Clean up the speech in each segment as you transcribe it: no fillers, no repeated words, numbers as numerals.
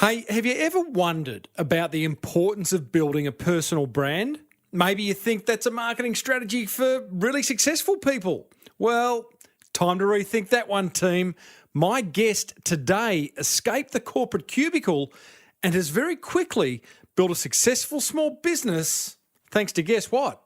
Hey, have you ever wondered about the importance of building a personal brand? Maybe you think that's a marketing strategy for really successful people. Well, time to rethink that one, team. My guest today escaped the corporate cubicle and has very quickly built a successful small business thanks to guess what?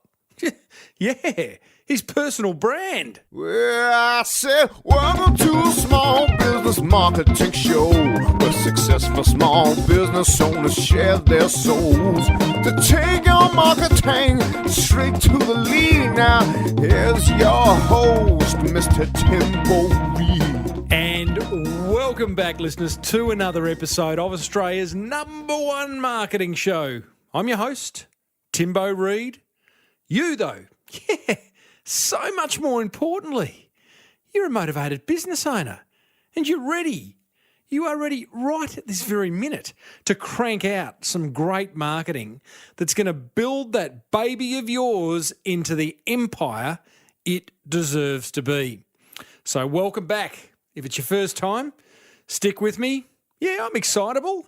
Yeah, his personal brand. Well, I said, welcome to a small business marketing show where successful small business owners share their souls to take your marketing straight to the lead. Now, here's your host, Mr. Timbo Reid. And welcome back, listeners, to another episode of Australia's #1 marketing show. I'm your host, Timbo Reid. You, though, yeah, so much more importantly, you're a motivated business owner and you're ready. You are ready right at this very minute to crank out some great marketing that's going to build that baby of yours into the empire it deserves to be. So welcome back. If it's your first time, stick with me. Yeah, I'm excitable.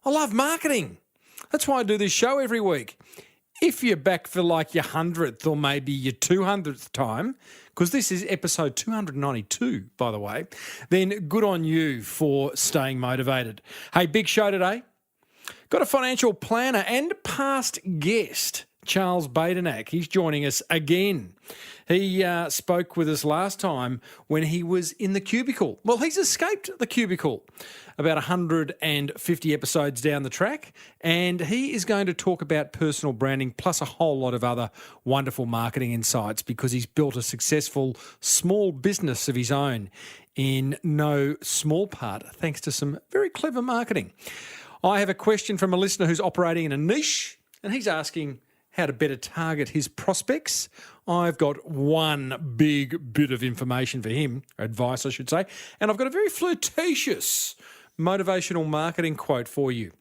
I love marketing. That's why I do this show every week. If you're back for like your 100th or maybe your 200th time, because this is episode 292, by the way, then good on you for staying motivated. Hey, big show today. Got a financial planner and past guest, Charles Badenach. He's joining us again. He spoke with us last time when he was in the cubicle. Well, he's escaped the cubicle about 150 episodes down the track, and he is going to talk about personal branding plus a whole lot of other wonderful marketing insights because he's built a successful small business of his own in no small part thanks to some very clever marketing. I have a question from a listener who's operating in a niche, and he's asking how to better target his prospects. I've got one big bit of information for him, advice I should say, and I've got a very flirtatious motivational marketing quote for you.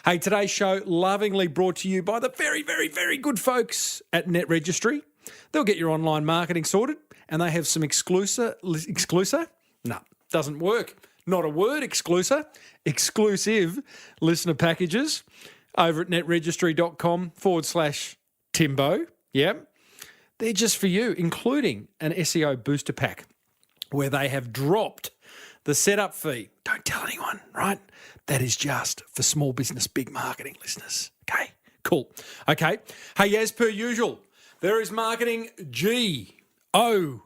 Hey, today's show lovingly brought to you by the very, very, very good folks at Net Registry. They'll get your online marketing sorted, and they have some exclusive? No, doesn't work. Not a word, exclusive listener packages over at netregistry.com/Timbo. Yeah. They're just for you, including an SEO booster pack where they have dropped the setup fee. Don't tell anyone, right? That is just for small business, big marketing listeners. Okay, cool. Okay. Hey, as per usual, there is marketing GOLD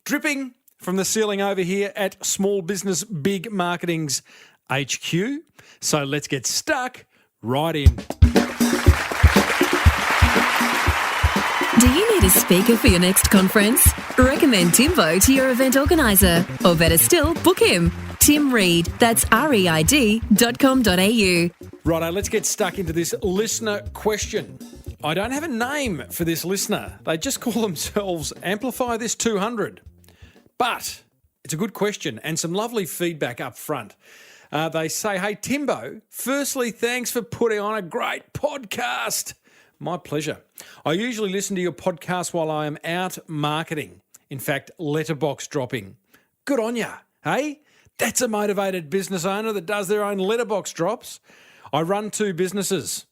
dripping from the ceiling over here at Small Business Big Marketing's HQ. So let's get stuck right in. Do you need a speaker for your next conference? Recommend Timbo to your event organiser. Or better still, book him. Tim Reid, that's reid.com.au. Righto, let's get stuck into this listener question. I don't have a name for this listener. They just call themselves Amplify This 200. But it's a good question and some lovely feedback up front. They say, hey, Timbo, firstly, thanks for putting on a great podcast. My pleasure. I usually listen to your podcast while I am out marketing. In fact, letterbox dropping. Good on ya, hey? That's a motivated business owner that does their own letterbox drops. I run 2 businesses.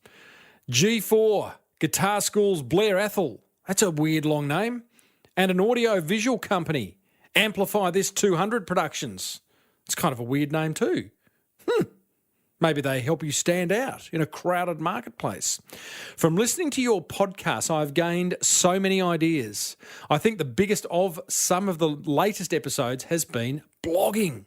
G4, Guitar Schools Blair Athol. That's a weird long name. And an audio visual company, Amplify This 200 Productions. It's kind of a weird name too. Maybe they help you stand out in a crowded marketplace. From listening to your podcast, I've gained so many ideas. I think the biggest of some of the latest episodes has been blogging.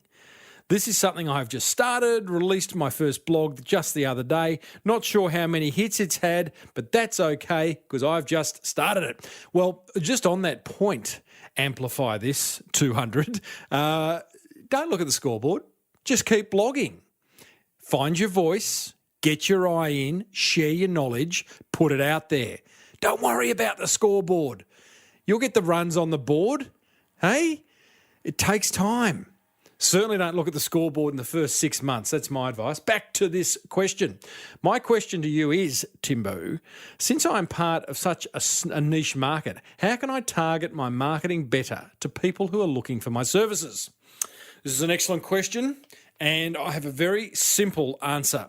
This is something I've just started, released my first blog just the other day. Not sure how many hits it's had, but that's okay because I've just started it. Well, just on that point, Amplify This 200, don't look at the scoreboard. Just keep blogging. Find your voice, get your eye in, share your knowledge, put it out there. Don't worry about the scoreboard. You'll get the runs on the board. Hey, it takes time. Certainly don't look at the scoreboard in the first 6 months. That's my advice. Back to this question. My question to you is, Timbo, since I'm part of such a niche market, how can I target my marketing better to people who are looking for my services? This is an excellent question. And I have a very simple answer.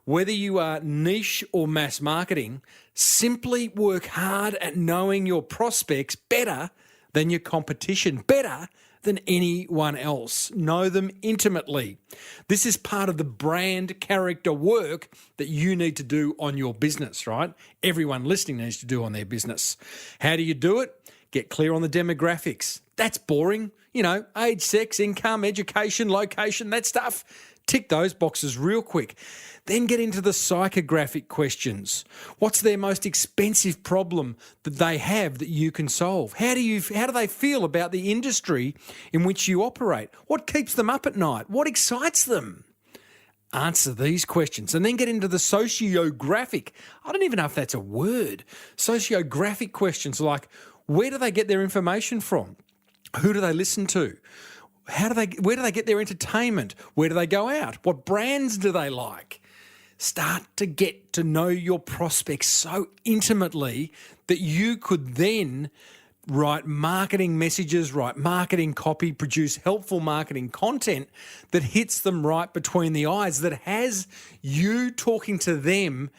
Whether you are niche or mass marketing, simply work hard at knowing your prospects better than your competition, better than anyone else. Know them intimately. This is part of the brand character work that you need to do on your business, right? Everyone listening needs to do on their business. How do you do it? Get clear on the demographics. That's boring. Age, sex, income, education, location, that stuff. Tick those boxes real quick. Then get into the psychographic questions. What's their most expensive problem that they have that you can solve? How do they feel about the industry in which you operate? What keeps them up at night? What excites them? Answer these questions and then get into the sociographic. I don't even know if that's a word. Sociographic questions like, where do they get their information from? Who do they listen to? Where do they get their entertainment? Where do they go out? What brands do they like? Start to get to know your prospects so intimately that you could then write marketing messages, write marketing copy, produce helpful marketing content that hits them right between the eyes, that has you talking to them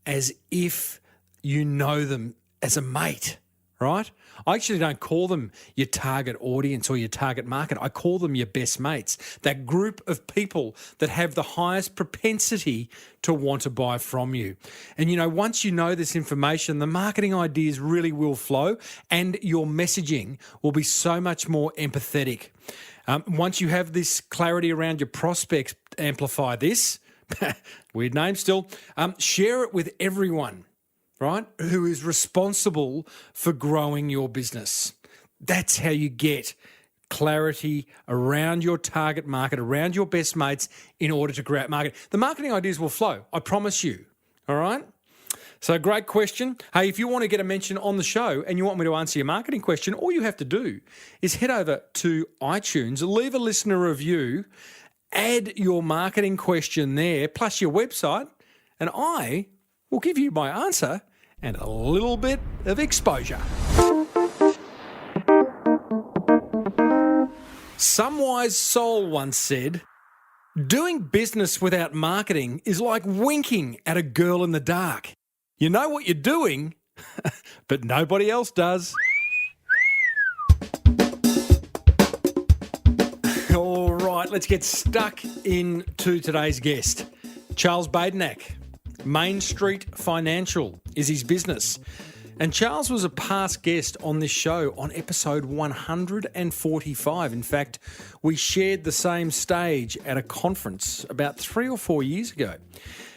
as if you know them as a mate, right? I actually don't call them your target audience or your target market. I call them your best mates, that group of people that have the highest propensity to want to buy from you. And, once you know this information, the marketing ideas really will flow and your messaging will be so much more empathetic. Once you have this clarity around your prospects, amplify this, weird name still, share it with everyone, right, who is responsible for growing your business. That's how you get clarity around your target market, around your best mates in order to grow out market. The marketing ideas will flow, I promise you, all right? So great question. Hey, if you want to get a mention on the show and you want me to answer your marketing question, all you have to do is head over to iTunes, leave a listener review, add your marketing question there, plus your website, and I will give you my answer and a little bit of exposure. Some wise soul once said, doing business without marketing is like winking at a girl in the dark. You know what you're doing, but nobody else does. All right, let's get stuck into today's guest. Charles Badenach. Main Street Financial is his business. And Charles was a past guest on this show on episode 145. In fact, we shared the same stage at a conference about 3 or 4 years ago.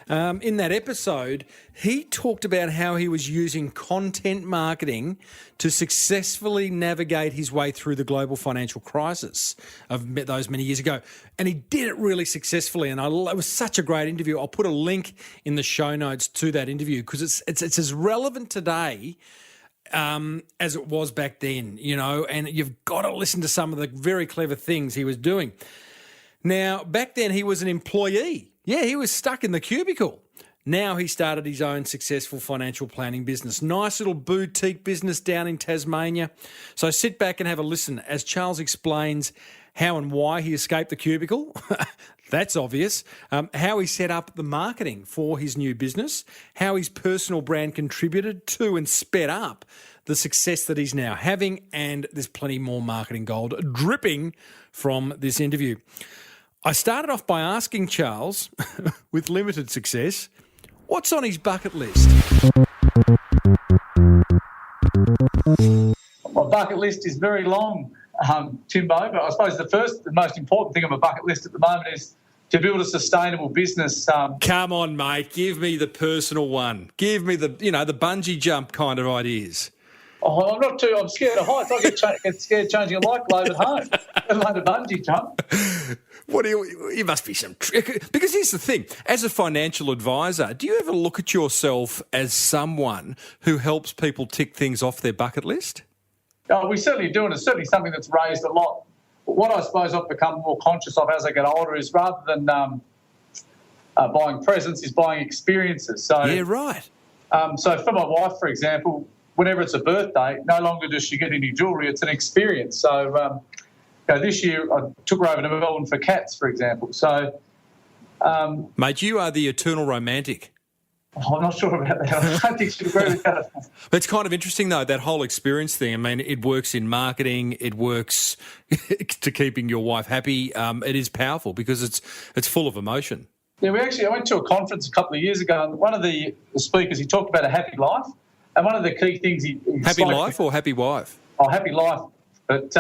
In that episode, he talked about how he was using content marketing to successfully navigate his way through the global financial crisis of those many years ago. And he did it really successfully. And it was such a great interview. I'll put a link in the show notes to that interview because it's as relevant today as it was back then, and you've got to listen to some of the very clever things he was doing. Now, back then he was an employee. Yeah, he was stuck in the cubicle. Now he started his own successful financial planning business. Nice little boutique business down in Tasmania. So sit back and have a listen as Charles explains how and why he escaped the cubicle. That's obvious. How he set up the marketing for his new business. How his personal brand contributed to and sped up the success that he's now having. And there's plenty more marketing gold dripping from this interview. I started off by asking Charles, with limited success, what's on his bucket list? My bucket list is very long, Timbo, but I suppose the most important thing on my bucket list at the moment is to build a sustainable business. Come on, mate, give me the personal one. Give me the bungee jump kind of ideas. Oh, I'm scared of heights. I get scared changing a light globe at home, let alone a bungee jump. You must be some trick. Because here's the thing, as a financial advisor, do you ever look at yourself as someone who helps people tick things off their bucket list? We certainly do, and it's certainly something that's raised a lot. But what I suppose I've become more conscious of as I get older is rather than buying presents is buying experiences. So, yeah, right. So for my wife, for example, whenever it's a birthday, no longer does she get any jewellery, it's an experience. So this year I took her over to Melbourne for cats, for example. So, Mate, you are the eternal romantic. I'm not sure about that. I don't think she'd agree with that. But it's kind of interesting, though, that whole experience thing. I mean, it works in marketing. It works to keeping your wife happy. It is powerful because it's full of emotion. Yeah, I went to a conference a couple of years ago, and one of the speakers, he talked about a happy life. And one of the key things he Happy life or happy wife? Oh, happy life. But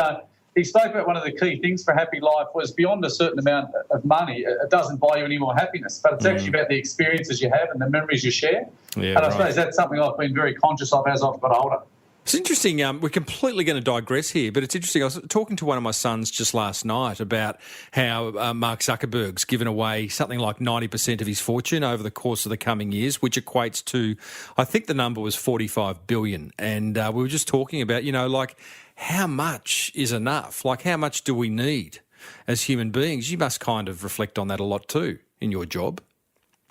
he spoke about one of the key things for happy life was beyond a certain amount of money, it doesn't buy you any more happiness, but it's actually about the experiences you have and the memories you share. Yeah, and I suppose that's something I've been very conscious of as I've got older. It's interesting. We're completely going to digress here, but it's interesting. I was talking to one of my sons just last night about how Mark Zuckerberg's given away something like 90% of his fortune over the course of the coming years, which equates to, I think the number was 45 billion. And we were just talking about, like how much is enough? Like how much do we need as human beings? You must kind of reflect on that a lot too in your job.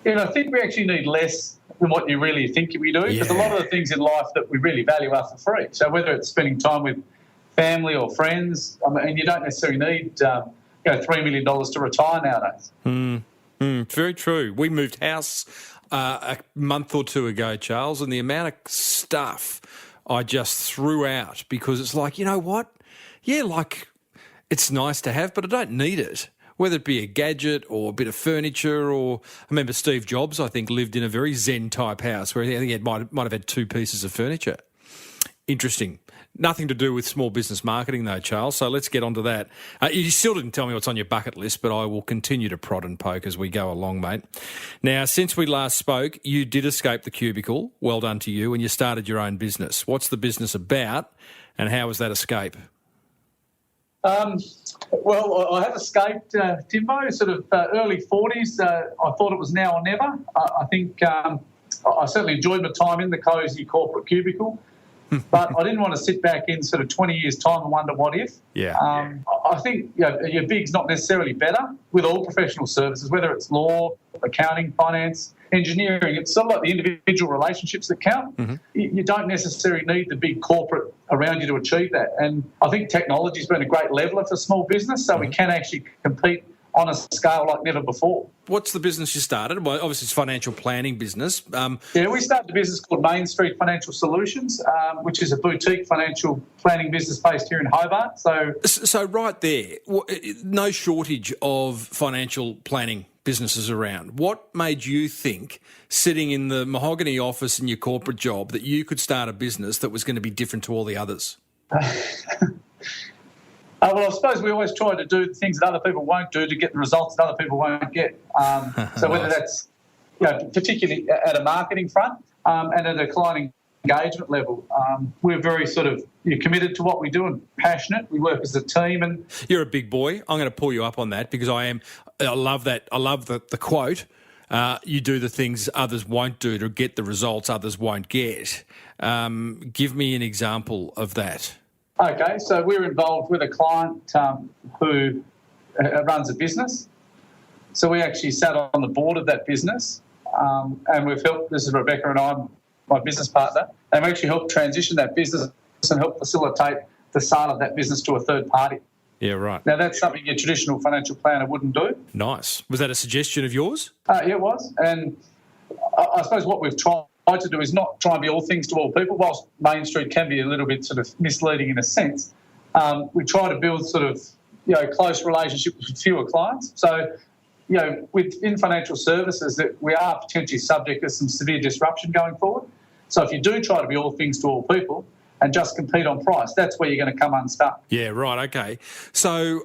Yeah, I think we actually need less than what you really think we do, because a lot of the things in life that we really value are for free. So whether it's spending time with family or friends, you don't necessarily need $3 million to retire nowadays. It's very true. We moved house a month or two ago, Charles, and the amount of stuff I just threw out because it's like, you know what? Yeah, like it's nice to have, but I don't need it. Whether it be a gadget or a bit of furniture, or I remember Steve Jobs, I think, lived in a very Zen type house where I think he might have had 2 pieces of furniture. Interesting. Nothing to do with small business marketing though, Charles, so let's get on to that. You still didn't tell me what's on your bucket list, but I will continue to prod and poke as we go along, mate. Now, since we last spoke, you did escape the cubicle. Well done to you, and you started your own business. What's the business about, and how was that escape? Well, I have escaped, Timbo, sort of early 40s. I thought it was now or never. I think I certainly enjoyed my time in the cosy corporate cubicle, but I didn't want to sit back in sort of 20 years' time and wonder what if. I think your big's not necessarily better with all professional services, whether it's law, accounting, finance, engineering. It's sort of like the individual relationships that count. You don't necessarily need the big corporate around you to achieve that. And I think technology's been a great leveller for small business, so we can actually compete on a scale like never before. What's the business you started? Well, obviously it's financial planning business. We started a business called Main Street Financial Solutions, which is a boutique financial planning business based here in Hobart. So right there, no shortage of financial planning businesses around. What made you think, sitting in the mahogany office in your corporate job, that you could start a business that was going to be different to all the others? Well, I suppose we always try to do things that other people won't do to get the results that other people won't get. So whether that's, particularly at a marketing front and at a client engagement level, we're very sort of committed to what we do and passionate. We work as a team. And you're a big boy. I'm going to pull you up on that because I love that. I love the quote. You do the things others won't do to get the results others won't get. Give me an example of that. Okay, so we're involved with a client who runs a business. So we actually sat on the board of that business and we've helped, this is Rebecca and I, my business partner, and we actually helped transition that business and help facilitate the sale of that business to a third party. Yeah, right. Now, that's something your traditional financial planner wouldn't do. Nice. Was that a suggestion of yours? Yeah, it was. And I suppose what we've tried to do is not try and be all things to all people. Whilst Main Street can be a little bit sort of misleading in a sense, we try to build sort of, close relationships with fewer clients. So, within financial services, that we are potentially subject to some severe disruption going forward. So if you do try to be all things to all people and just compete on price, that's where you're going to come unstuck. Yeah, right, okay. So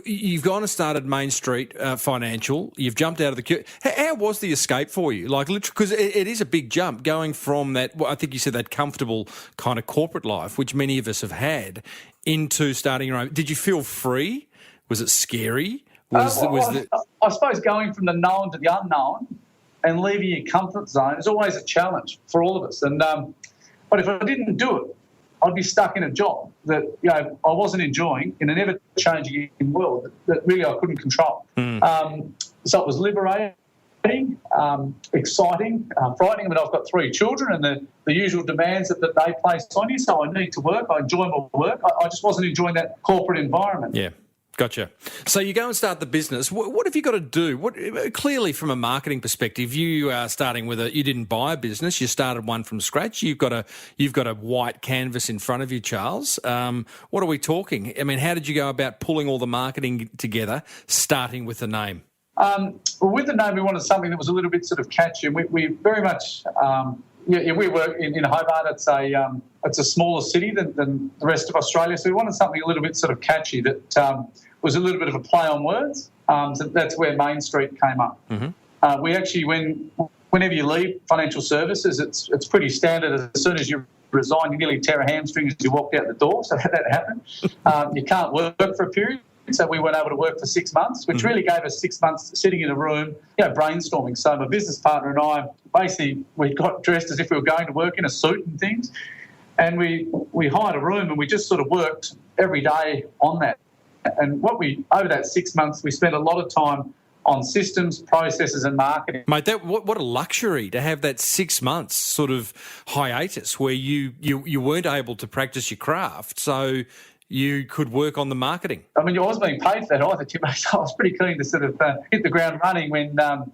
you've gone and started Main Street Financial. You've jumped out of the queue. How was the escape for you? Like, literally, because it is a big jump going from that, well, I think you said that comfortable kind of corporate life, which many of us have had, into starting your own. Did you feel free? Was it scary? I suppose going from the known to the unknown and leaving your comfort zone is always a challenge for all of us. And but if I didn't do it, I'd be stuck in a job that I wasn't enjoying in an ever-changing world that really I couldn't control. So it was liberating. exciting, frightening. I mean, I've got 3 children and the usual demands that they place on you, so I need to work. I enjoy my work. I just wasn't enjoying that corporate environment. Yeah. Gotcha. So you go and start the business. What have you got to do? Clearly, from a marketing perspective, you are starting with you didn't buy a business. You started one from scratch. You've got a white canvas in front of you, Charles. What are we talking? I mean, how did you go about pulling all the marketing together, starting with the name? Well, with the name, we wanted something that was a little bit sort of catchy. And we very much, we work in Hobart. It's a smaller city than the rest of Australia, so we wanted something a little bit sort of catchy that was a little bit of a play on words. So that's where Main Street came up. Mm-hmm. We actually, whenever you leave financial services, it's pretty standard. As soon as you resign, you nearly tear a hamstring as you walk out the door. So that happened. You can't work for a period. So we weren't able to work for 6 months, which really gave us 6 months sitting in a room, brainstorming. So my business partner and I, basically, we got dressed as if we were going to work in a suit and things. And we hired a room and we just sort of worked every day on that. And over that 6 months, we spent a lot of time on systems, processes and marketing. Mate, what a luxury to have that 6 months sort of hiatus where you weren't able to practice your craft. So you could work on the marketing. I mean, you wasn't being paid for that either, Tim. So I was pretty keen to sort of hit the ground running when I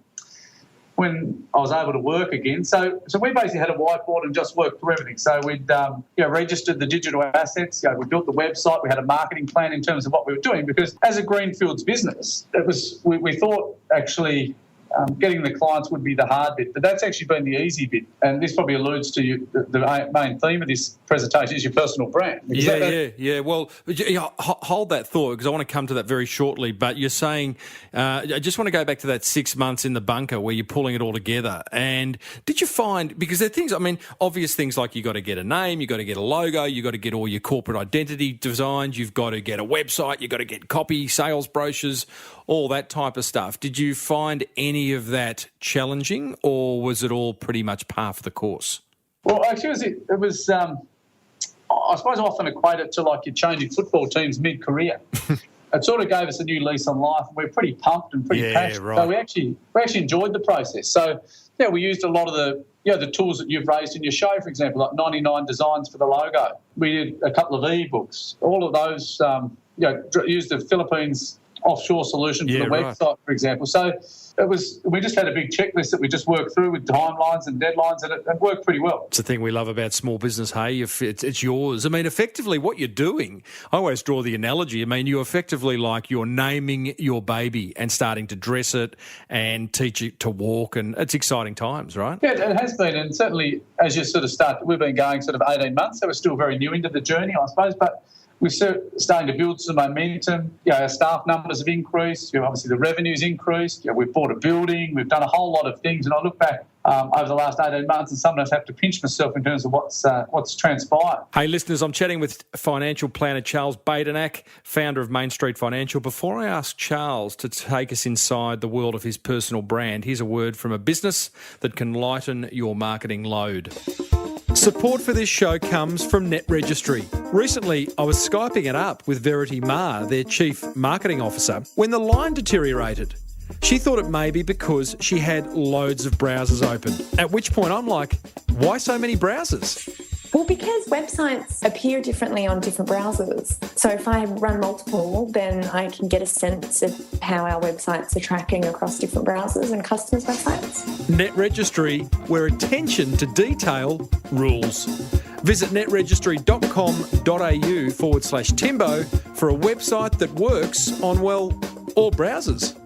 was able to work again. So we basically had a whiteboard and just worked through everything. So we'd registered the digital assets. We built the website. We had a marketing plan in terms of what we were doing, because as a greenfields business, we thought actually getting the clients would be the hard bit, but that's actually been the easy bit. And this probably alludes to the main theme of this presentation is your personal brand. Yeah. Well, hold that thought, because I want to come to that very shortly. But you're saying, I just want to go back to that 6 months in the bunker where you're pulling it all together. And did you find, because there are things, I mean, obvious things like you got to get a name, you got to get a logo, you got to get all your corporate identity designed, you've got to get a website, you got to get copy, sales brochures, all that type of stuff. Did you find any of that challenging, or was it all pretty much par for the course? Well, actually, it was I suppose I often equate it to like you're changing football teams mid-career. It sort of gave us a new lease on life. We're pretty pumped and pretty passionate. Right. So we actually enjoyed the process. So we used a lot of the tools that you've raised in your show, for example, like 99 designs for the logo. We did a couple of ebooks. All of those used the Philippines offshore solution for the website, for example. So we just had a big checklist that we just worked through with timelines and deadlines, and it worked pretty well. It's the thing we love about small business, hey? If it's yours. I mean, effectively what you're doing, I always draw the analogy, I mean, you're effectively like you're naming your baby and starting to dress it and teach it to walk, and it's exciting times, right? Yeah, it has been, and certainly as you sort of start, we've been going sort of 18 months, so we're still very new into the journey, I suppose, but we're starting to build some momentum. Our staff numbers have increased. Obviously, the revenue's increased. We've bought a building. We've done a whole lot of things. And I look back over the last 18 months and sometimes have to pinch myself in terms of what's transpired. Hey, listeners, I'm chatting with financial planner Charles Badenach, founder of Main Street Financial. Before I ask Charles to take us inside the world of his personal brand, here's a word from a business that can lighten your marketing load. Support for this show comes from Net Registry. Recently, I was Skyping it up with Verity Ma, their Chief Marketing Officer, when the line deteriorated. She thought it may be because she had loads of browsers open, at which point I'm like, why so many browsers? Well, because websites appear differently on different browsers. So if I run multiple, then I can get a sense of how our websites are tracking across different browsers and customers' websites. Net Registry, where attention to detail rules. Visit netregistry.com.au/Timbo for a website that works on, well, all browsers.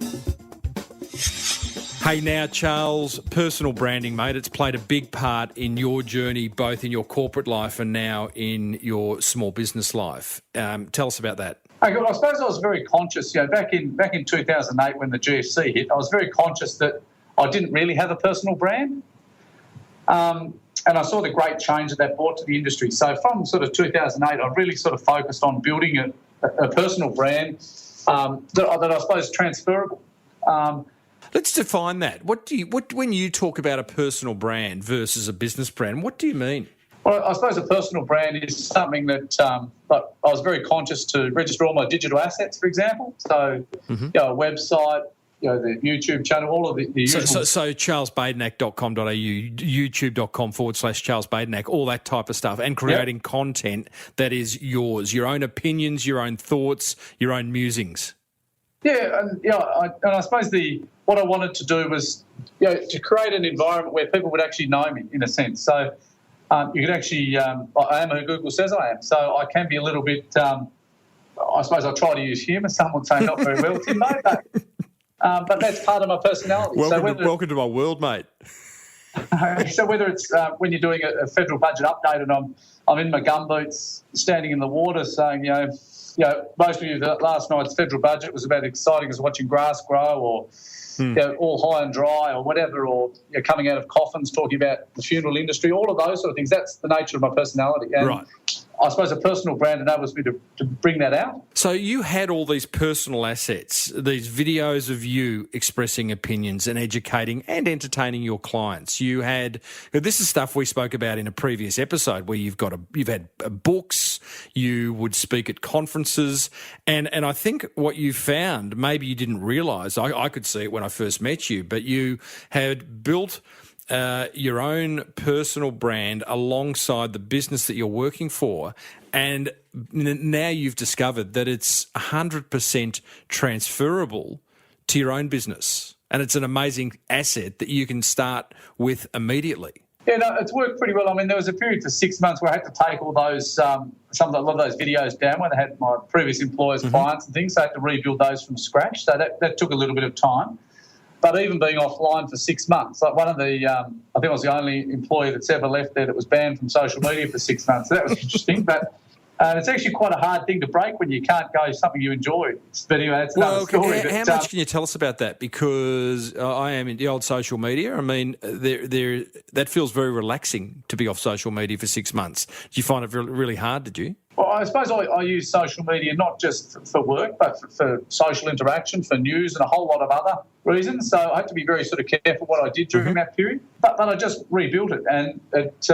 Hey now, Charles, personal branding, mate, it's played a big part in your journey, both in your corporate life and now in your small business life. Tell us about that. Okay, well, I suppose I was very conscious, back in 2008 when the GFC hit, I was very conscious that I didn't really have a personal brand. And I saw the great change that brought to the industry. So from sort of 2008, I really sort of focused on building a personal brand that I suppose is transferable. Let's define that. When you talk about a personal brand versus a business brand, what do you mean? Well, I suppose a personal brand is something that I was very conscious to register all my digital assets, for example. So, a website, the YouTube channel, all of the usual. So charlesbadenach.com.au, youtube.com/Charles Badenach, all that type of stuff, and creating content that is yours, your own opinions, your own thoughts, your own musings. Yeah, and I suppose what I wanted to do was to create an environment where people would actually know me in a sense. So you could actually, I am who Google says I am. So I can be a little bit, I suppose I try to use humour. Some would say not very well, Timbo, but that's part of my personality. Welcome to my world, mate. So whether it's when you're doing a federal budget update and I'm in my gumboots standing in the water saying, most of you, last night's federal budget was about exciting as watching grass grow or all high and dry or whatever, or coming out of coffins talking about the funeral industry, all of those sort of things. That's the nature of my personality. And right. I suppose a personal brand enables me to bring that out. So you had all these personal assets, these videos of you expressing opinions and educating and entertaining your clients. You had, this is stuff we spoke about in a previous episode where you've had books, you would speak at conferences, and I think what you found, maybe you didn't realise, I could see it when I first met you, but you had built your own personal brand alongside the business that you're working for, and now you've discovered that it's 100% transferable to your own business, and it's an amazing asset that you can start with immediately. Yeah, no, it's worked pretty well. I mean, there was a period for 6 months where I had to take all those, a lot of those videos down where they had my previous employers' clients and things. So I had to rebuild those from scratch. So that took a little bit of time. But even being offline for 6 months, like one of the, I think I was the only employee that's ever left there that was banned from social media for 6 months. So that was interesting. But it's actually quite a hard thing to break when you can't go something you enjoy. But anyway, that's another story. How much can you tell us about that? Because I am in the old social media. I mean, that feels very relaxing to be off social media for 6 months. Did you find it really hard, did you? Well, I suppose I use social media not just for work, but for social interaction, for news and a whole lot of other reasons. So I had to be very sort of careful what I did during that period. But I just rebuilt it. And it,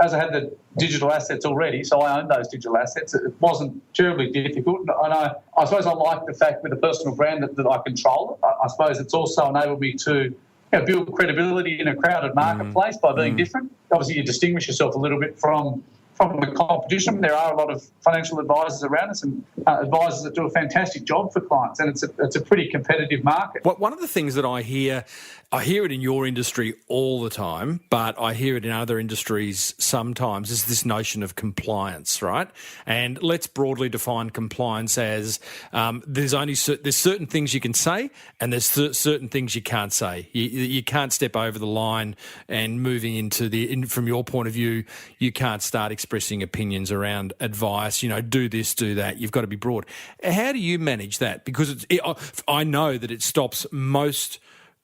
as I had the digital assets already, so I owned those digital assets, it wasn't terribly difficult. And I suppose I like the fact with a personal brand that I control it. I suppose it's also enabled me to build credibility in a crowded marketplace by being different. Obviously, you distinguish yourself a little bit from the competition. There are a lot of financial advisors around us and advisors that do a fantastic job for clients, and it's a pretty competitive market. One of the things that I hear it in your industry all the time, but I hear it in other industries sometimes, is this notion of compliance, right? And let's broadly define compliance as there's certain things you can say and there's certain things you can't say. You can't step over the line, and moving into from your point of view, you can't start expressing opinions around advice, do this, do that. You've got to be broad. How do you manage that? Because I know that it stops most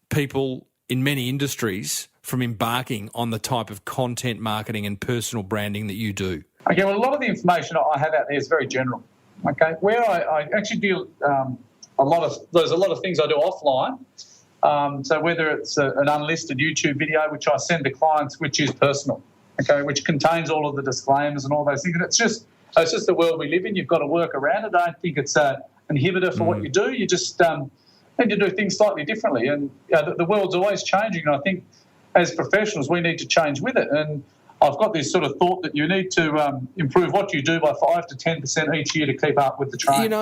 people in many industries from embarking on the type of content marketing and personal branding that you do. Okay, well, a lot of the information I have out there is very general. Okay, where I actually deal there's a lot of things I do offline. So whether it's an unlisted YouTube video, which I send to clients, which is personal, okay, which contains all of the disclaimers and all those things. And it's just the world we live in. You've got to work around it. I don't think it's an inhibitor for what you do. You just need to do things slightly differently. And the world's always changing. And I think as professionals, we need to change with it. And I've got this sort of thought that you need to improve what you do by 5 to 10% each year to keep up with the trend.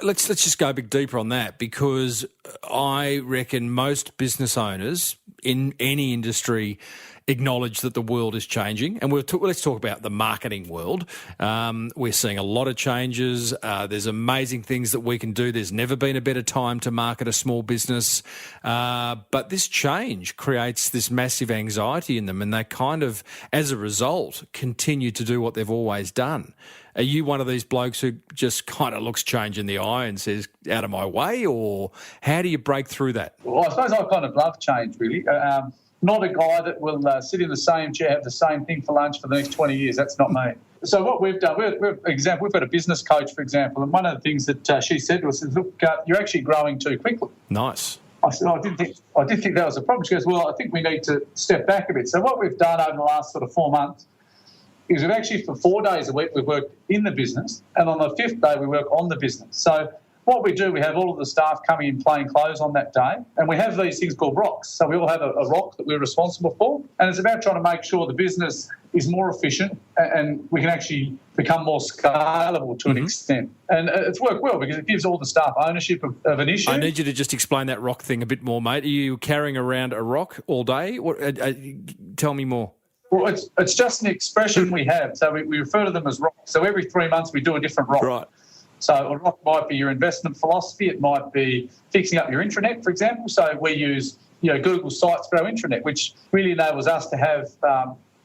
Let's just go a bit deeper on that, because I reckon most business owners in any industry acknowledge that the world is changing. And let's talk about the marketing world. We're seeing a lot of changes. There's amazing things that we can do. There's never been a better time to market a small business. But this change creates this massive anxiety in them, and they kind of, as a result, continue to do what they've always done. Are you one of these blokes who just kind of looks change in the eye and says, out of my way, or how do you break through that? Well, I suppose I kind of love change, really. Not a guy that will sit in the same chair, have the same thing for lunch for the next 20 years. That's not me. So what we've done, we've got a business coach, for example, and one of the things that she said to us is, look, you're actually growing too quickly. Nice. I said, I did think that was a problem. She goes, well, I think we need to step back a bit. So what we've done over the last sort of 4 months is we've actually, for 4 days a week, we've worked in the business, and on the 5th day we work on the business. So what we do, we have all of the staff coming in plain clothes on that day, and we have these things called rocks. So we all have a rock that we're responsible for, and it's about trying to make sure the business is more efficient and we can actually become more scalable to an extent. And it's worked well because it gives all the staff ownership of an issue. I need you to just explain that rock thing a bit more, mate. Are you carrying around a rock all day? Tell me more. Well, it's just an expression we have. So we refer to them as rocks. So every 3 months we do a different rock. Right. So a rock might be your investment philosophy. It might be fixing up your intranet, for example. So we use Google Sites for our intranet, which really enables us to have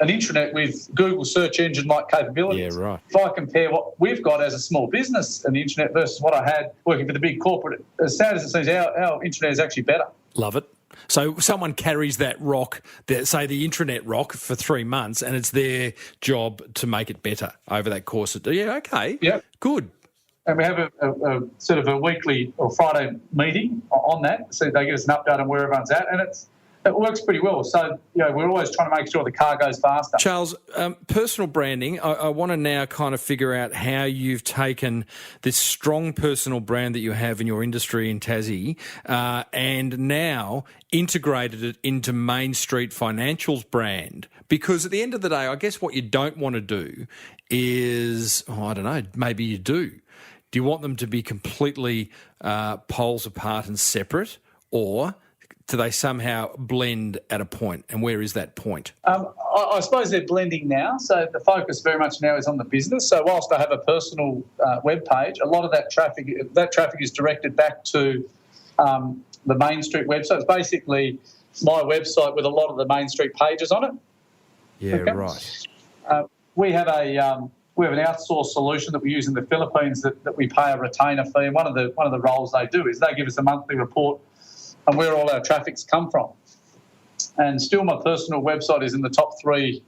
an intranet with Google search engine-like capabilities. Yeah, right. If I compare what we've got as a small business in the internet versus what I had working for the big corporate, as sad as it seems, our intranet is actually better. Love it. So someone carries that rock, say the intranet rock, for 3 months, and it's their job to make it better over that course. Okay. Yep. Good. And we have a sort of a weekly or Friday meeting on that, so they give us an update on where everyone's at, and it works pretty well. So, we're always trying to make sure the car goes faster. Charles, personal branding, I want to now kind of figure out how you've taken this strong personal brand that you have in your industry in Tassie and now integrated it into Main Street Financial's brand. Because at the end of the day, I guess what you don't want to do is, I don't know, maybe you do. Do you want them to be completely poles apart and separate, or do they somehow blend at a point, and where is that point? I suppose they're blending now, so the focus very much now is on the business. So whilst I have a personal web page, a lot of that traffic is directed back to the Main Street website. It's basically my website with a lot of the Main Street pages on it. Yeah, okay? Right. We have an outsourced solution that we use in the Philippines that we pay a retainer fee, and one of the roles they do is they give us a monthly report on where all our traffic's come from. And still my personal website is in the top three,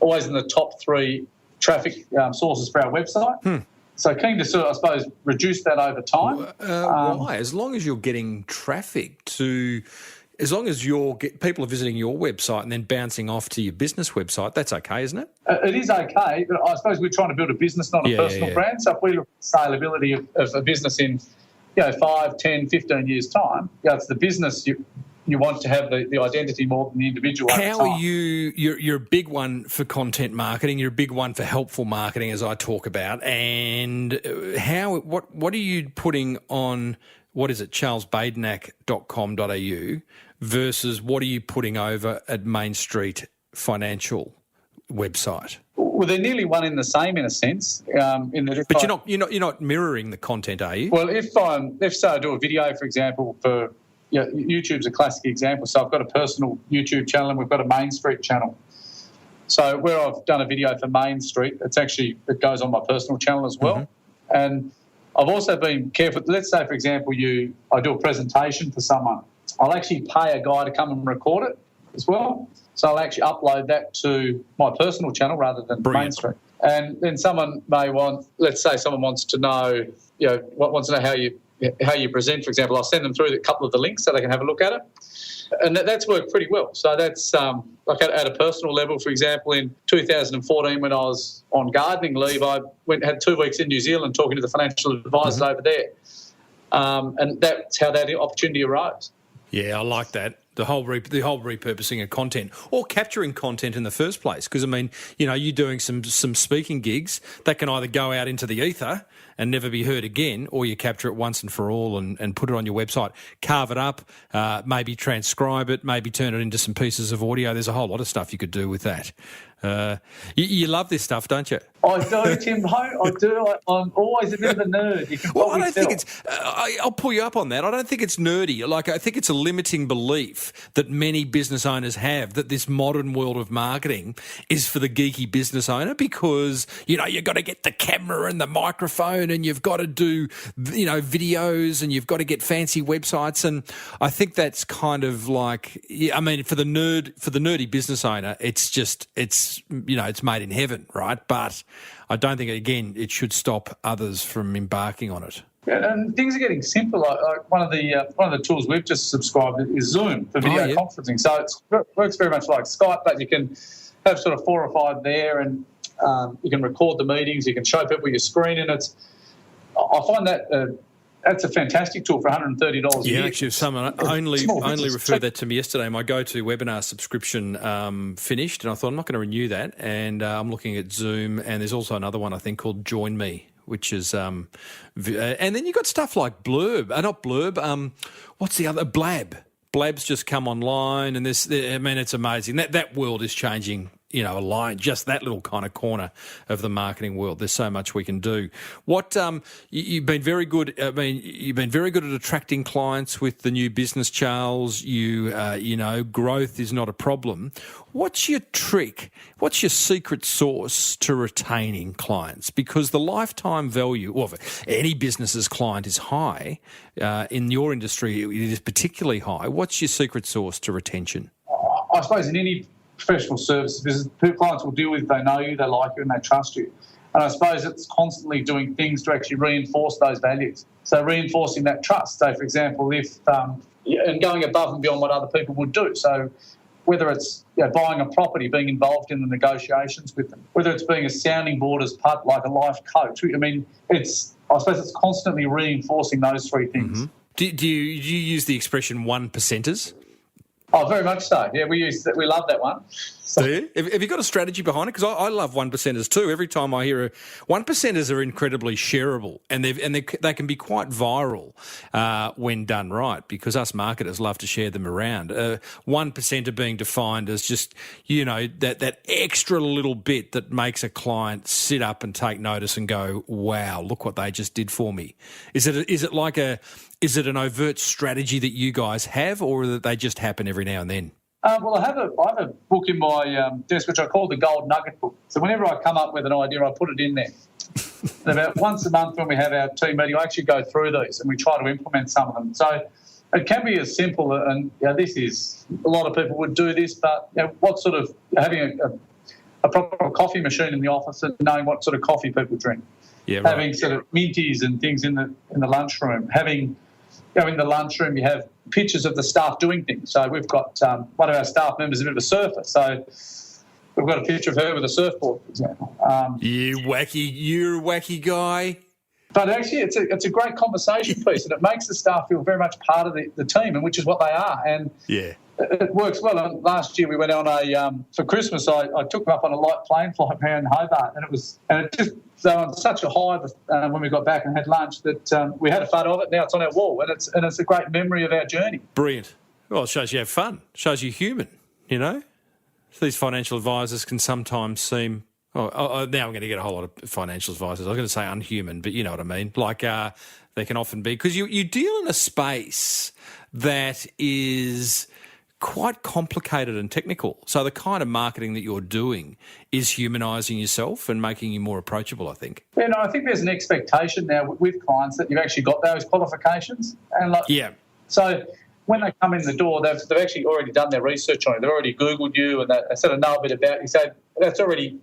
always in the top three traffic sources for our website. So keen to sort of, I suppose, reduce that over time. Why? As long as you're getting traffic as long as people are visiting your website and then bouncing off to your business website, that's okay, isn't it? It is okay, but I suppose we're trying to build a business, not a personal brand. So if we look at scalability of a business in 5, 10, 15 years' time, it's the business you want to have the identity more than the individual. How are you're a big one for content marketing, you're a big one for helpful marketing, as I talk about, and what are you putting on, what is it, charlesbadenach.com.au versus what are you putting over at Main Street Financial website? Well, they're nearly one in the same in a sense. But you're not mirroring the content, are you? Well, if say I do a video, for example, for YouTube's a classic example. So I've got a personal YouTube channel and we've got a Main Street channel. So where I've done a video for Main Street, it goes on my personal channel as well. Mm-hmm. And I've also been careful. Let's say, for example, I do a presentation for someone. I'll actually pay a guy to come and record it as well. So I'll actually upload that to my personal channel rather than Main Street. And then someone may let's say someone wants to know, wants to know how you present, for example. I'll send them through a couple of the links so they can have a look at it. And that's worked pretty well. So that's like at a personal level, for example, in 2014 when I was on gardening leave, I had 2 weeks in New Zealand talking to the financial advisors over there. And that's how that opportunity arose. Yeah, I like that. The whole repurposing of content or capturing content in the first place. Because, you're doing some speaking gigs that can either go out into the ether and never be heard again, or you capture it once and for all and put it on your website, carve it up, maybe transcribe it, maybe turn it into some pieces of audio. There's a whole lot of stuff you could do with that. You love this stuff, don't you? I do, Tim. I do. I'm always a bit of a nerd. You can I don't think it's... I'll pull you up on that. I don't think it's nerdy. I think it's a limiting belief that many business owners have, that this modern world of marketing is for the geeky business owner because, you've got to get the camera and the microphone and you've got to do, videos and you've got to get fancy websites. And I think that's kind of like... for the nerdy business owner, it's made in heaven, right? But I don't think, again, it should stop others from embarking on it. Yeah, and things are getting simpler. Like one of the tools we've just subscribed to is Zoom for video conferencing. So it works very much like Skype, but you can have sort of 4 or 5 there, and you can record the meetings. You can show people your screen, and I find that that's a fantastic tool for $130 a year. Yeah, actually, someone only business. referred that to me yesterday. My go-to webinar subscription finished, and I thought I'm not going to renew that. And I'm looking at Zoom, and there's also another one I think called Join Me, which is and then you've got stuff like Blurb, not Blurb. What's the other? Blab. Blab's just come online, and it's amazing. That world is changing. A line, just that little kind of corner of the marketing world. There's so much we can do. What you've been very good. You've been very good at attracting clients with the new business, Charles. Growth is not a problem. What's your trick? What's your secret sauce to retaining clients? Because the lifetime value of any business's client is high. In your industry, it is particularly high. What's your secret sauce to retention? I suppose in any professional services business, clients will deal with you, they know you, they like you, and they trust you. And I suppose it's constantly doing things to actually reinforce those values. So reinforcing that trust. So, for example, and going above and beyond what other people would do. So whether it's buying a property, being involved in the negotiations with them, whether it's being a sounding board as part, like a life coach. I suppose it's constantly reinforcing those three things. Mm-hmm. Do you use the expression one percenters? Oh, very much so. Yeah, we love that one. Do you? Have you got a strategy behind it? Because I love one percenters too. Every time I hear one percenters are incredibly shareable, and they can be quite viral when done right. Because us marketers love to share them around. 1% being defined as just that extra little bit that makes a client sit up and take notice and go, "Wow, look what they just did for me." Is it an overt strategy that you guys have, or that they just happen every now and then? Well, I have a book in my desk which I call the Gold Nugget book. So whenever I come up with an idea, I put it in there. And about once a month when we have our team meeting, I actually go through these and we try to implement some of them. So it can be as simple, and this is, a lot of people would do this, but what sort of, having a proper coffee machine in the office and knowing what sort of coffee people drink. Yeah, right. Having sort of minties and things in the lunchroom. Having, in the lunchroom you have pictures of the staff doing things. So we've got one of our staff members is a bit of a surfer. So we've got a picture of her with a surfboard, for example. You're a wacky guy. But actually it's a great conversation piece, and it makes the staff feel very much part of the team, and which is what they are. And it works well. And last year we went on for Christmas, I took them up on a light plane flight around Hobart, and it just, they were on such a high when we got back and had lunch that we had a photo of it. Now it's on our wall, and it's a great memory of our journey. Brilliant. Well, it shows you have fun. It shows you human, So these financial advisors can sometimes seem... now I'm going to get a whole lot of financial advisors. I was going to say unhuman, but you know what I mean. Like they can often be... Because you deal in a space that is quite complicated and technical. So the kind of marketing that you're doing is humanising yourself and making you more approachable, I think. Yeah, no, I think there's an expectation now with clients that you've actually got those qualifications. And so when they come in the door, they've actually already done their research on you. They've already Googled you and they sort of know a bit about you. So that's already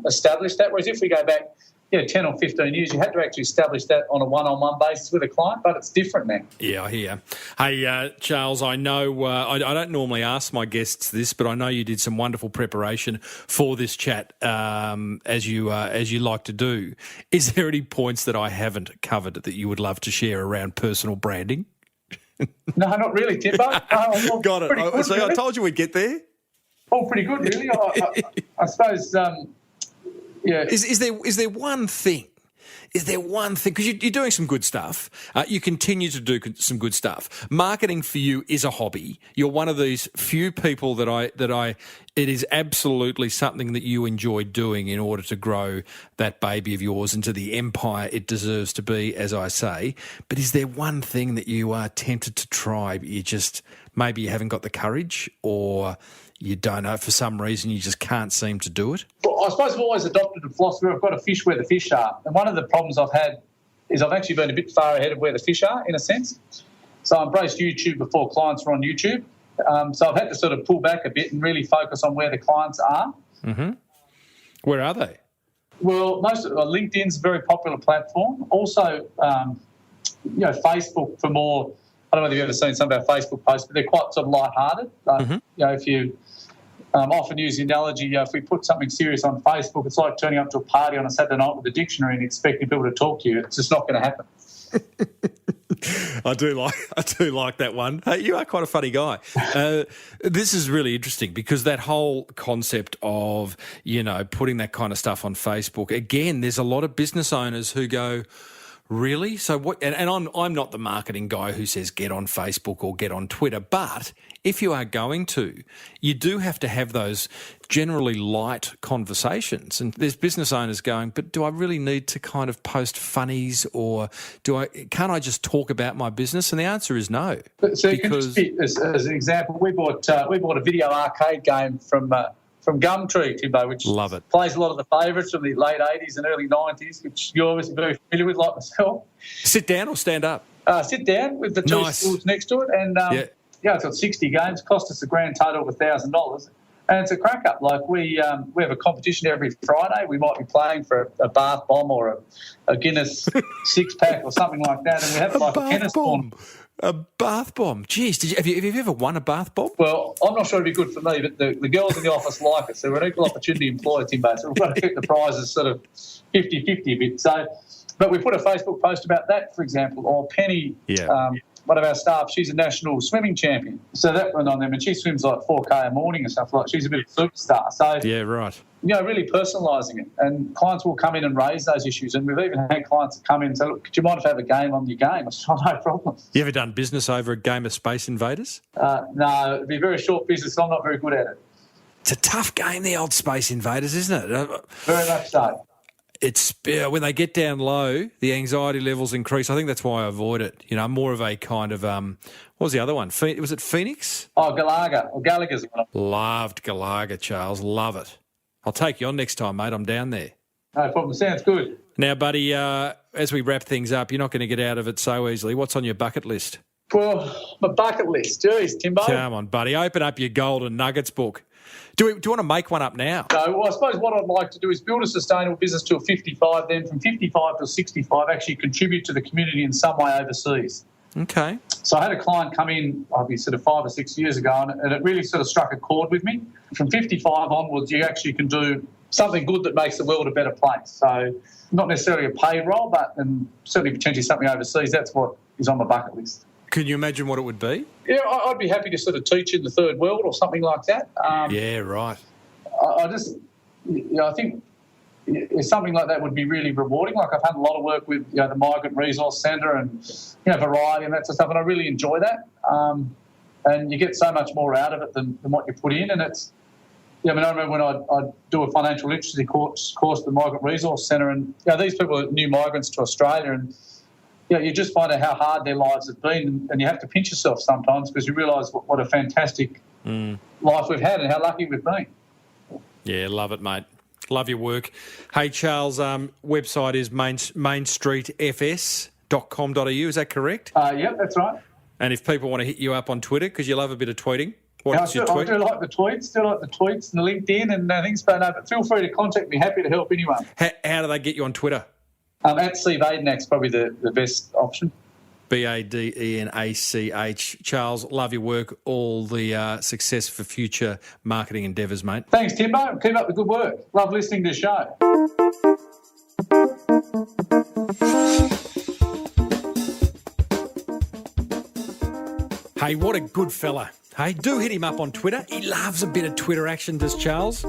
established that. Whereas if we go back 10 or 15 years, you had to actually establish that on a one-on-one basis with a client, but it's different now. Yeah, I hear. Hey, Charles, I know I don't normally ask my guests this, but I know you did some wonderful preparation for this chat, as you like to do. Is there any points that I haven't covered that you would love to share around personal branding? No, not really, Timbo. Got it. Good, so really. I told you we'd get there. Oh, pretty good, really. I suppose... Is there one thing? Is there one thing? Because you're doing some good stuff. You continue to do some good stuff. Marketing for you is a hobby. You're one of these few people that it is absolutely something that you enjoy doing in order to grow that baby of yours into the empire it deserves to be, as I say. But is there one thing that you are tempted to try, but maybe you haven't got the courage, or you don't know, for some reason you just can't seem to do it? Well, I suppose I've always adopted a philosophy. I've got to fish where the fish are. And one of the problems I've had is I've actually been a bit far ahead of where the fish are, in a sense. So I embraced YouTube before clients were on YouTube. So I've had to sort of pull back a bit and really focus on where the clients are. Mm-hmm. Where are they? Well, LinkedIn's a very popular platform. Also, Facebook for more... I don't know if you've ever seen some of our Facebook posts, but they're quite sort of lighthearted. If you often use the analogy, if we put something serious on Facebook, it's like turning up to a party on a Saturday night with a dictionary and expecting people to talk to you. It's just not going to happen. I do like that one. Hey, you are quite a funny guy. This is really interesting because that whole concept of, putting that kind of stuff on Facebook, again, there's a lot of business owners who go, really? So what? And I'm not the marketing guy who says get on Facebook or get on Twitter, but if you are going to, you do have to have those generally light conversations. And there's business owners going, but do I really need to kind of post funnies, or can't I just talk about my business? And the answer is no. So you can just as an example, we bought a video arcade game from Gumtree, Timbo, which love it. Plays a lot of the favourites from the late 80s and early 90s, which you're obviously very familiar with, like myself. Sit down or stand up? Sit down with the two stools next to it. And, it's got 60 games, cost us a grand total of $1,000. And it's a crack up. Like we have a competition every Friday. We might be playing for a bath bomb or a Guinness 6-pack or something like that. And we have like a tennis bomb. A bath bomb. Jeez, have you ever won a bath bomb? Well, I'm not sure it'd be good for me, but the girls in the office like it. So we're an equal opportunity employer, Timbo. So we've got to keep the prizes sort of 50-50 a bit. So, but we put a Facebook post about that, for example, or Penny, one of our staff, she's a national swimming champion. So that went on them, and she swims like 4K a morning and stuff like that. She's a bit of a superstar. So yeah, right. Really personalising it. And clients will come in and raise those issues. And we've even had clients that come in and say, look, could you mind if I have a game on your game? I said, oh, no problem. You ever done business over a game of Space Invaders? No, it'd be a very short business. I'm not very good at it. It's a tough game, the old Space Invaders, isn't it? Very much so. It's when they get down low, the anxiety levels increase. I think that's why I avoid it. I'm more of a kind of what was the other one? Was it Phoenix? Oh, Gallagher or Gallagher's one. Loved Gallagher, Charles. Love it. I'll take you on next time, mate. I'm down there. No problem. Sounds good. Now, buddy, as we wrap things up, you're not going to get out of it so easily. What's on your bucket list? Well, my bucket list. Jeez, Timbo. Come on, buddy. Open up your golden nuggets book. Do you want to make one up now? No, well, I suppose what I'd like to do is build a sustainable business till 55, then from 55 to 65 actually contribute to the community in some way overseas. Okay. So I had a client come in, probably sort of 5 or 6 years ago, and it really sort of struck a chord with me. From 55 onwards, you actually can do something good that makes the world a better place. So not necessarily a paid role, but certainly potentially something overseas. That's what is on my bucket list. Can you imagine what it would be? Yeah, I'd be happy to sort of teach in the third world or something like that. Yeah, right. I think something like that would be really rewarding. Like I've had a lot of work with the Migrant Resource Centre and Variety and that sort of stuff, and I really enjoy that. And you get so much more out of it than what you put in. And it's, I remember when I'd do a financial literacy course at the Migrant Resource Centre, and these people are new migrants to Australia, and you just find out how hard their lives have been, and you have to pinch yourself sometimes because you realise what a fantastic life we've had and how lucky we've been. Yeah, love it, mate. Love your work. Hey, Charles, website is mainstreetfs.com.au. Is that correct? Yeah, that's right. And if people want to hit you up on Twitter, because you love a bit of tweeting, what's your tweet? I do like the tweets and the LinkedIn and things, but feel free to contact me. Happy to help anyone. How do they get you on Twitter? At C Badenach is probably the best option. Badenach. Charles, love your work. All the success for future marketing endeavours, mate. Thanks, Timbo. Keep up the good work. Love listening to the show. Hey, what a good fella. Hey, do hit him up on Twitter. He loves a bit of Twitter action, does Charles.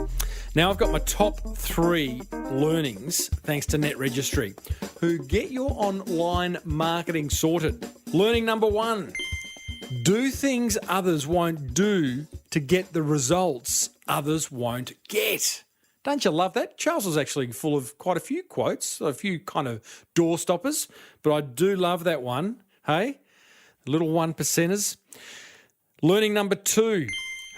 Now, I've got my top 3 learnings, thanks to Net Registry, who get your online marketing sorted. Learning number 1, do things others won't do to get the results others won't get. Don't you love that? Charles was actually full of quite a few quotes, a few kind of door stoppers, but I do love that one. Hey, little 1%ers. Learning number 2.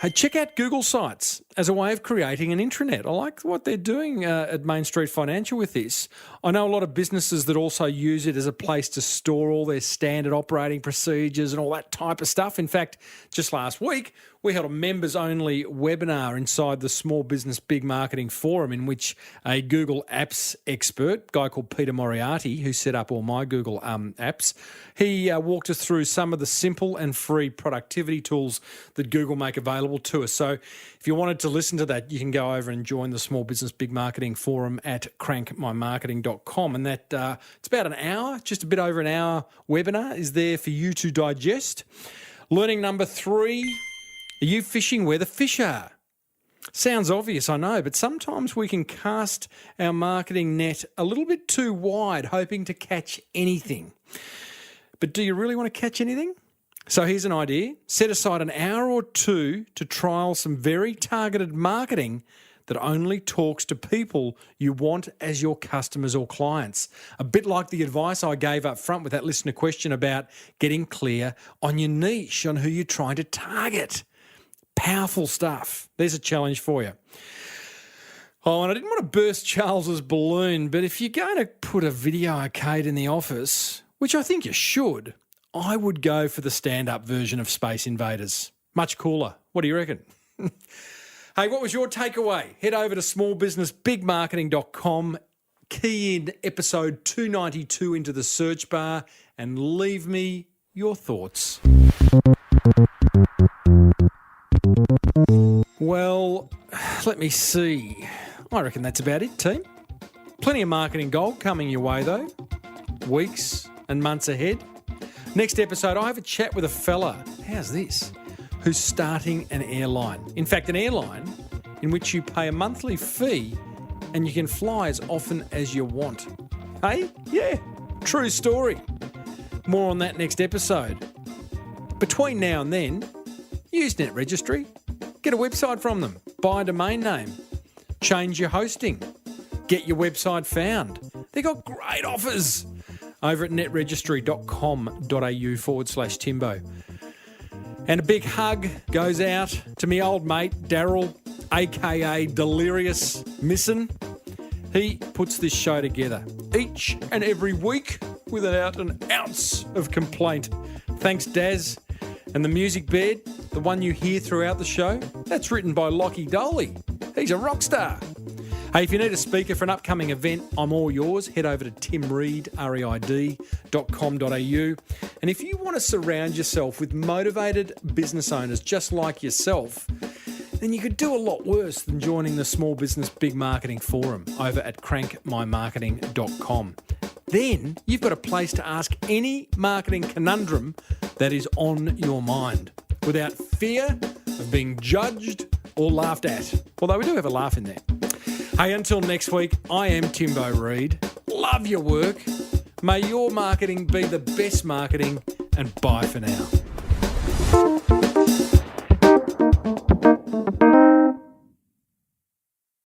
Hey, check out Google Sites as a way of creating an intranet. I like what they're doing at Main Street Financial with this. I know a lot of businesses that also use it as a place to store all their standard operating procedures and all that type of stuff. In fact, just last week, we held a members-only webinar inside the Small Business Big Marketing Forum in which a Google Apps expert, a guy called Peter Moriarty, who set up all my Google apps, he walked us through some of the simple and free productivity tools that Google make available to us. So if you wanted to listen to that, you can go over and join the Small Business Big Marketing Forum at crankmymarketing.com. And that it's about an hour, just a bit over an hour webinar is there for you to digest. Learning number 3, are you fishing where the fish are? Sounds obvious, I know, but sometimes we can cast our marketing net a little bit too wide, hoping to catch anything. But do you really want to catch anything? So here's an idea. Set aside an hour or 2 to trial some very targeted marketing that only talks to people you want as your customers or clients. A bit like the advice I gave up front with that listener question about getting clear on your niche, on who you're trying to target. Powerful stuff. There's a challenge for you. Oh, and I didn't want to burst Charles's balloon, but if you're going to put a video arcade in the office, which I think you should, I would go for the stand-up version of Space Invaders. Much cooler. What do you reckon? Hey, what was your takeaway? Head over to smallbusinessbigmarketing.com, key in episode 292 into the search bar, and leave me your thoughts. Well, let me see. I reckon that's about it, team. Plenty of marketing gold coming your way, though. Weeks and months ahead. Next episode, I have a chat with a fella. How's this? Who's starting an airline. In fact, an airline in which you pay a monthly fee and you can fly as often as you want. Hey? Yeah, true story. More on that next episode. Between now and then, use Net Registry. Get a website from them. Buy a domain name. Change your hosting. Get your website found. They've got great offers over at netregistry.com.au/Timbo. And a big hug goes out to me old mate, Daryl, a.k.a. Delirious Missin. He puts this show together each and every week without an ounce of complaint. Thanks, Daz. And the music bed, the one you hear throughout the show, that's written by Lockie Doley. He's a rock star. Hey, if you need a speaker for an upcoming event, I'm all yours. Head over to timreid, reid.com.au. And if you want to surround yourself with motivated business owners just like yourself, then you could do a lot worse than joining the Small Business Big Marketing Forum over at crankmymarketing.com. Then you've got a place to ask any marketing conundrum that is on your mind without fear of being judged or laughed at. Although we do have a laugh in there. Hey, until next week, I am Timbo Reid. Love your work. May your marketing be the best marketing, and bye for now.